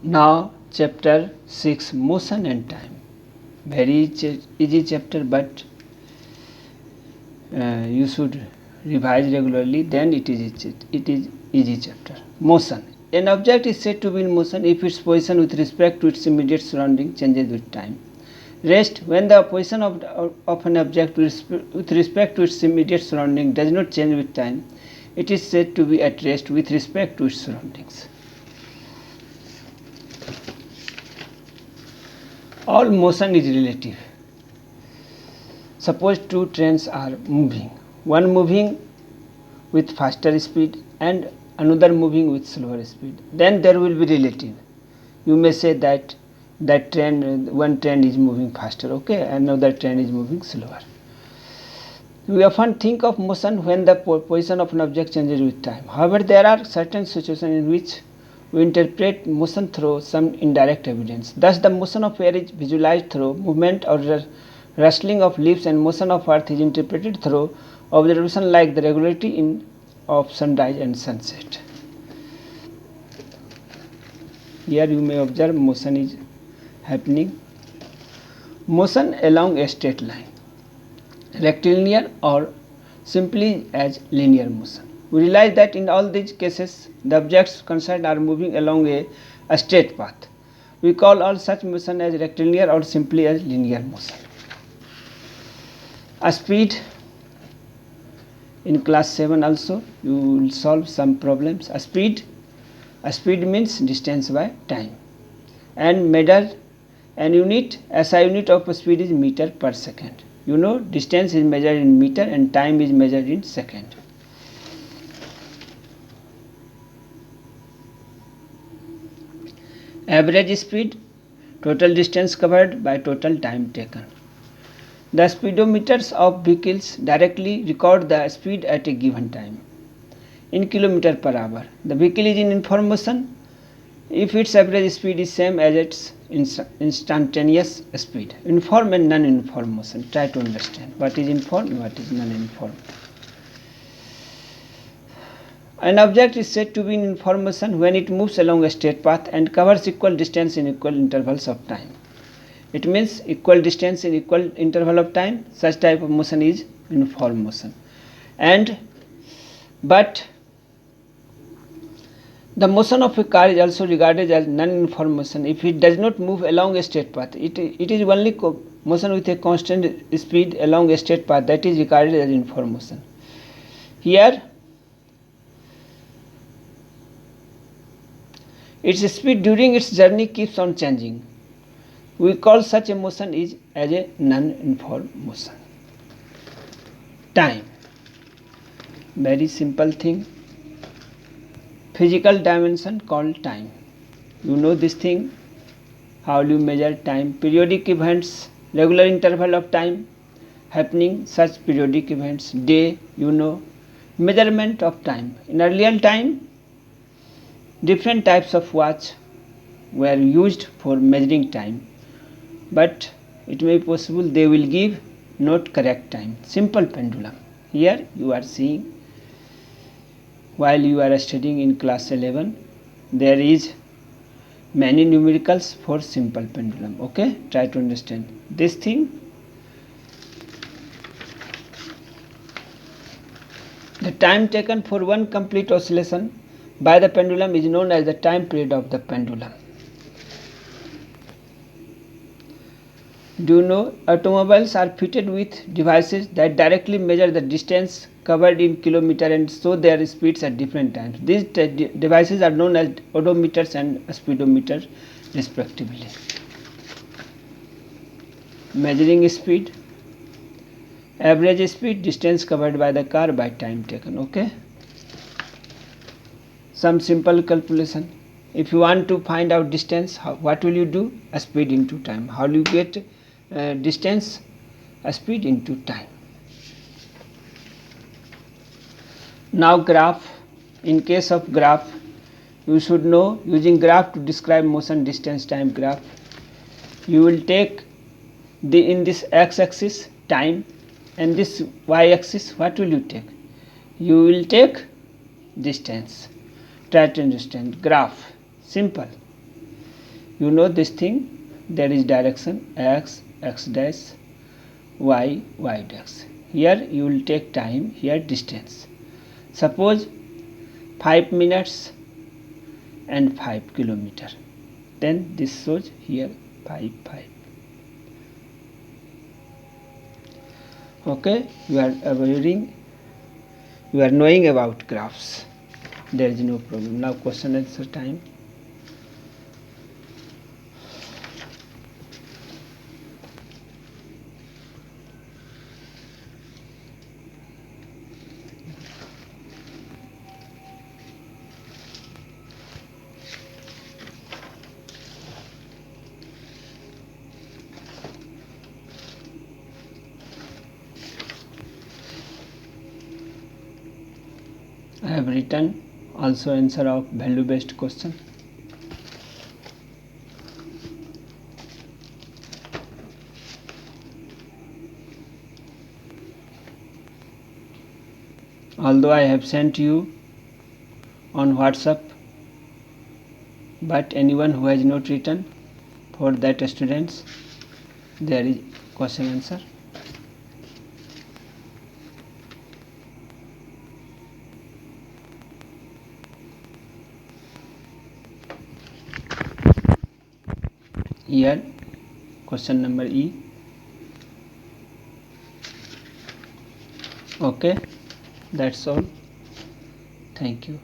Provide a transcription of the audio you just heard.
Now chapter 6, motion and time. Very easy chapter, but you should revise regularly, then it is easy chapter. Motion. An object is said to be in motion if its position with respect to its immediate surrounding changes with time. Rest. When the position of an object with respect to its immediate surrounding does not change with time, it is said to be at rest with respect to its surroundings. All motion is relative. Suppose two trains are moving, one moving with faster speed and another moving with slower speed, then there will be relative. You may say that one train is moving faster, okay, another train is moving slower. We often think of motion when the position of an object changes with time. However, there are certain situations in which we interpret motion through some indirect evidence. Thus, the motion of air is visualized through movement or rustling of leaves, and motion of earth is interpreted through observation like the regularity of sunrise and sunset. Here you may observe motion is happening. Motion along a straight line, rectilinear or simply as linear motion. We realize that in all these cases the objects concerned are moving along a straight path. We call all such motion as rectilinear or simply as linear motion. A speed. In class 7 also you will solve some problems. A speed means distance by time, and measure an unit. SI unit of speed is meter per second. You know, distance is measured in meter and time is measured in second. Average speed, total distance covered by total time taken. The speedometers of vehicles directly record the speed at a given time in kilometer per hour. The vehicle is in uniform motion if its average speed is same as its instantaneous speed. Uniform and non-uniform motion. Try to understand what is uniform and what is non-uniform. An object is said to be in uniform motion when it moves along a straight path and covers equal distance in equal intervals of time. It means equal distance in equal interval of time. Such type of motion is uniform motion. But the motion of a car is also regarded as non-uniform motion if it does not move along a straight path. It is only motion with a constant speed along a straight path that is regarded as uniform motion. Here its speed during its journey keeps on changing. We call such a motion as a non-uniform motion. Time. Very simple thing. Physical dimension called time. You know this thing. How do you measure time? Periodic events, regular interval of time happening, such periodic events. Day, you know. Measurement of time. In earlier time, different types of watch were used for measuring time, but it may be possible they will give not correct time. Simple pendulum. Here you are seeing, while you are studying in class 11, there is many numericals for simple pendulum. Okay, try to understand this thing. The time taken for one complete oscillation by the pendulum is known as the time period of the pendulum. Do you know automobiles are fitted with devices that directly measure the distance covered in kilometer and show their speeds at different times. These devices are known as odometers and speedometers respectively. Measuring speed, average speed, distance covered by the car by time taken. Okay. Some simple calculation. If you want to find out distance, what will you do? A speed into time. How do you get distance? A speed into time. Now graph. In case of graph, you should know using graph to describe motion, distance, time graph. You will take in this x-axis time and this y-axis. What will you take? You will take distance. Try to understand. Graph. Simple. You know this thing, there is direction x, x dash, y, y dash. Here you will take time, here distance. Suppose 5 minutes and 5 kilometer. Then this shows here 5, 5. Okay, you are knowing about graphs. There is no problem. Now question answer time. I have written also answer of value based question. Although I have sent you on WhatsApp, but anyone who has not written, for that students there is question answer. Here question number E. Okay, that's all. Thank you.